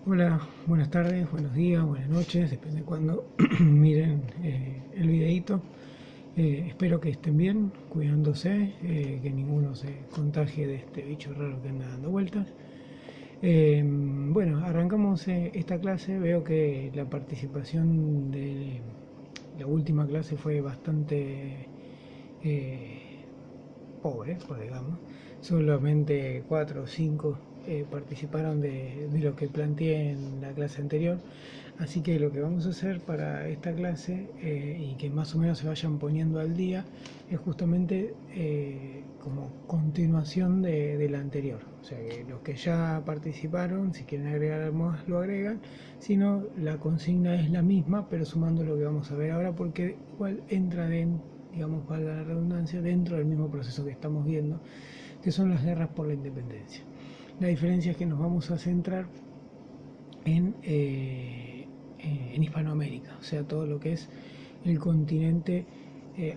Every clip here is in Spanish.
Hola, buenas tardes, buenos días, buenas noches, depende de cuando miren el videíto. Espero que estén bien, cuidándose, que ninguno se contagie de este bicho raro que anda dando vueltas. Bueno, arrancamos esta clase. Veo que la participación de la última clase fue bastante eh, pobre, pues digamos. Solamente 4 o 5 participaron de lo que planteé en la clase anterior. Así que lo que vamos a hacer para esta clase y que más o menos se vayan poniendo al día es justamente como continuación de la anterior. O sea que los que ya participaron, si quieren agregar algo más, lo agregan. Si no, la consigna es la misma, pero sumando lo que vamos a ver ahora, porque igual entra digamos, valga la redundancia, dentro del mismo proceso que estamos viendo, que son las guerras por la independencia. La diferencia es que nos vamos a centrar en Hispanoamérica, o sea, todo lo que es el continente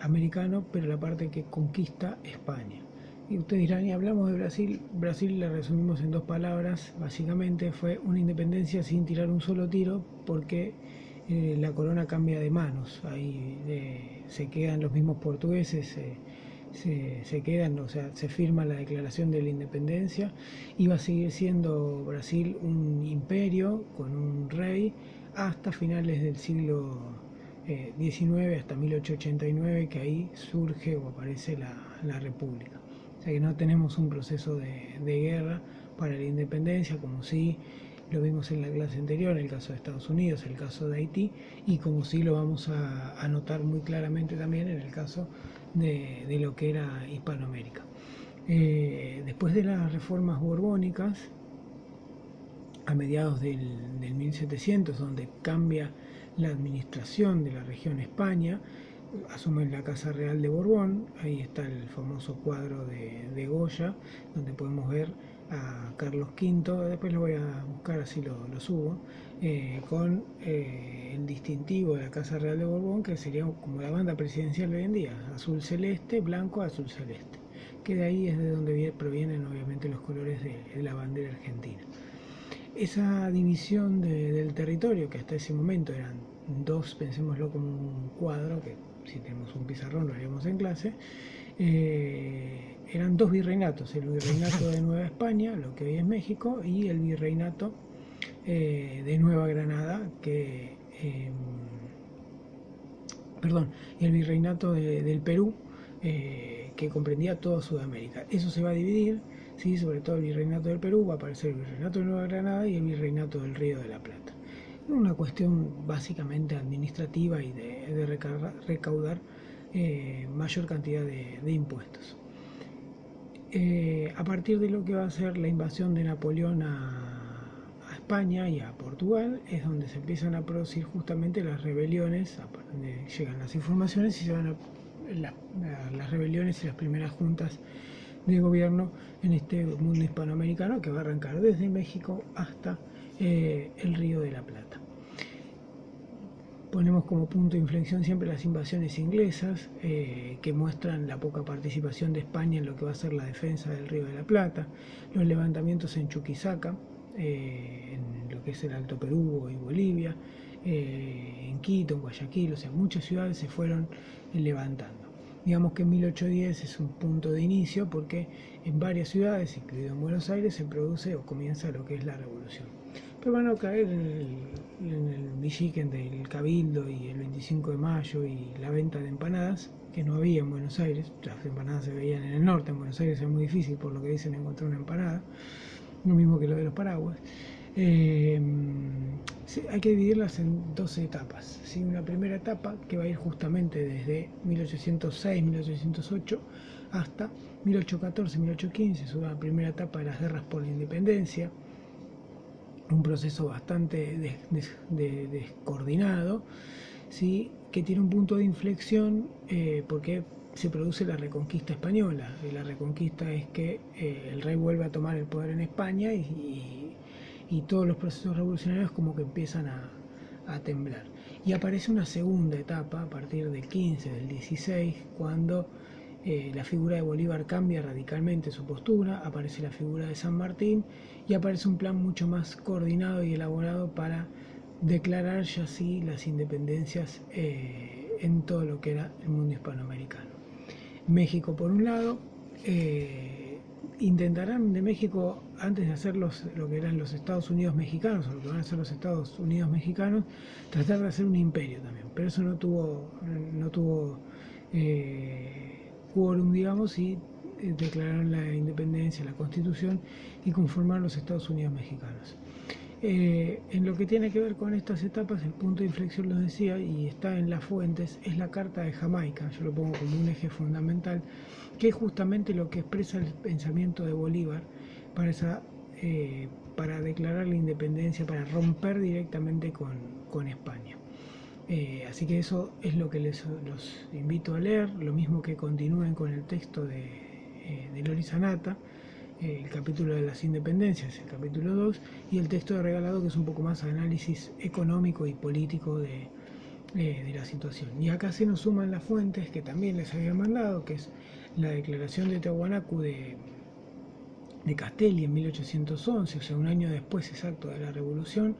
americano, pero la parte que conquista España. Y ustedes dirán, y hablamos de Brasil. Brasil la resumimos en dos palabras, básicamente fue una independencia sin tirar un solo tiro, porque la corona cambia de manos, ahí se quedan los mismos portugueses, se quedan, o sea, se firma la declaración de la independencia y va a seguir siendo Brasil un imperio con un rey hasta finales del siglo XIX, hasta 1889, que ahí surge o aparece la República. O sea que no tenemos un proceso de guerra para la independencia, como sí lo vimos en la clase anterior, el caso de Estados Unidos, el caso de Haití, y como sí lo vamos a notar muy claramente también en el caso de lo que era Hispanoamérica. Después de las reformas borbónicas, a mediados del 1700, donde cambia la administración de la región España, asume la Casa Real de Borbón. Ahí está el famoso cuadro de Goya, donde podemos ver a Carlos V, después lo voy a buscar, así lo subo, con el distintivo de la Casa Real de Borbón, que sería como la banda presidencial de hoy en día, azul celeste, blanco, azul celeste, que de ahí es de donde provienen obviamente los colores de la bandera argentina. Esa división del territorio, que hasta ese momento eran dos, pensémoslo como un cuadro, que si tenemos un pizarrón lo haríamos en clase, eran dos virreinatos: el virreinato de Nueva España, lo que hoy es México, y el virreinato de Nueva Granada, perdón, y el virreinato del Perú, que comprendía toda Sudamérica. Eso se va a dividir, ¿sí? Sobre todo el virreinato del Perú, va a aparecer el virreinato de Nueva Granada y el virreinato del Río de la Plata. Una cuestión básicamente administrativa y de recaudar mayor cantidad de impuestos. A partir de lo que va a ser la invasión de Napoleón a España y a Portugal, es donde se empiezan a producir justamente las rebeliones. Llegan las informaciones y se van las rebeliones y las primeras juntas de gobierno en este mundo hispanoamericano, que va a arrancar desde México hasta el Río de la Plata. Ponemos como punto de inflexión siempre las invasiones inglesas, que muestran la poca participación de España en lo que va a ser la defensa del Río de la Plata, los levantamientos en Chuquisaca, en lo que es el Alto Perú y Bolivia, en Quito, en Guayaquil, o sea, muchas ciudades se fueron levantando. Digamos que 1810 es un punto de inicio, porque en varias ciudades, incluido en Buenos Aires, se produce o comienza lo que es la revolución. Pero van a caer en el Villiquen del Cabildo y el 25 de mayo y la venta de empanadas, que no había en Buenos Aires. Las empanadas se veían en el norte, en Buenos Aires es muy difícil, por lo que dicen, encontrar una empanada, lo mismo que lo de los paraguas. Hay que dividirlas en dos etapas, ¿sí? Una primera etapa que va a ir justamente desde 1806-1808 hasta 1814-1815, es una primera etapa de las guerras por la independencia, un proceso bastante descoordinado, ¿sí? Que tiene un punto de inflexión, porque se produce la reconquista española. Y la reconquista es que el rey vuelve a tomar el poder en España y todos los procesos revolucionarios como que empiezan a temblar. Y aparece una segunda etapa a partir del 15, del 16, cuando la figura de Bolívar cambia radicalmente su postura, aparece la figura de San Martín y aparece un plan mucho más coordinado y elaborado para declarar ya sí las independencias en todo lo que era el mundo hispanoamericano. México por un lado, intentarán de México, antes de hacer lo que eran los Estados Unidos mexicanos, o lo que van a ser los Estados Unidos mexicanos, tratar de hacer un imperio también, pero eso no tuvo quórum, digamos, y declararon la independencia, la constitución, y conformaron los Estados Unidos mexicanos. En lo que tiene que ver con estas etapas, el punto de inflexión, lo decía, y está en las fuentes, es la Carta de Jamaica. Yo lo pongo como un eje fundamental, que es justamente lo que expresa el pensamiento de Bolívar para declarar la independencia, para romper directamente con España. Así que eso es lo que los invito a leer, lo mismo que continúen con el texto de Lori Sanata, el capítulo de las independencias, el capítulo 2, y el texto de Regalado, que es un poco más análisis económico y político de la situación. Y acá se nos suman las fuentes que también les había mandado, que es la declaración de Tiahuanacu de Castelli en 1811, o sea, un año después exacto de la Revolución.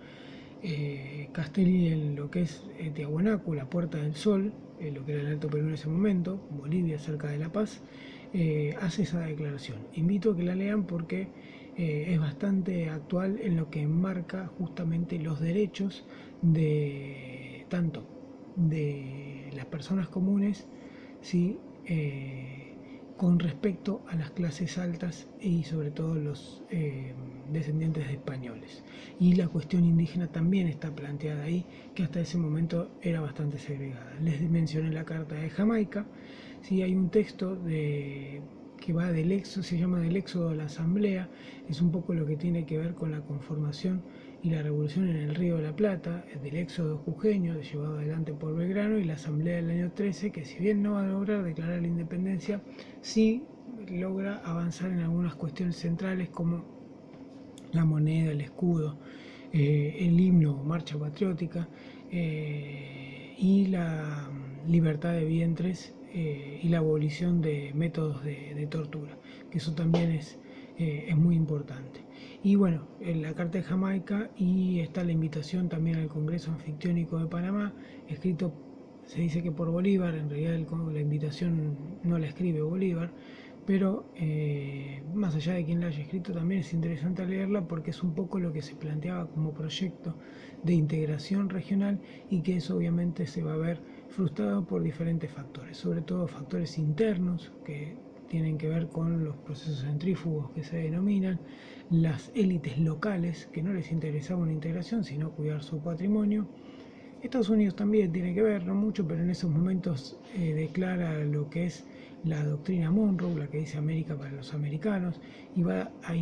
Castelli, en lo que es Tiahuanacu, la Puerta del Sol, lo que era el Alto Perú en ese momento, Bolivia, cerca de La Paz, hace esa declaración. Invito a que la lean porque es bastante actual en lo que enmarca justamente los derechos de tanto de las personas comunes, ¿sí? Con respecto a las clases altas y sobre todo los descendientes de españoles. Y la cuestión indígena también está planteada ahí, que hasta ese momento era bastante segregada. Les mencioné la Carta de Jamaica. Sí, hay un texto que va del éxodo, se llama del éxodo a la asamblea, es un poco lo que tiene que ver con la conformación y la revolución en el Río de la Plata, del éxodo jujeño llevado adelante por Belgrano, y la asamblea del año 13, que si bien no va a lograr declarar la independencia, sí logra avanzar en algunas cuestiones centrales como la moneda, el escudo, el himno, marcha patriótica, y la libertad de vientres, y la abolición de métodos de tortura, que eso también es muy importante. Y bueno, en la Carta de Jamaica, y está la invitación también al Congreso Anfictiónico de Panamá, escrito, se dice que por Bolívar, en realidad la invitación no la escribe Bolívar, pero más allá de quien la haya escrito, también es interesante leerla porque es un poco lo que se planteaba como proyecto de integración regional, y que eso obviamente se va a ver frustrado por diferentes factores, sobre todo factores internos que tienen que ver con los procesos centrífugos que se denominan, las élites locales que no les interesaba una integración sino cuidar su patrimonio. Estados Unidos también tiene que ver, no mucho, pero en esos momentos declara lo que es la doctrina Monroe, la que dice América para los americanos, y va a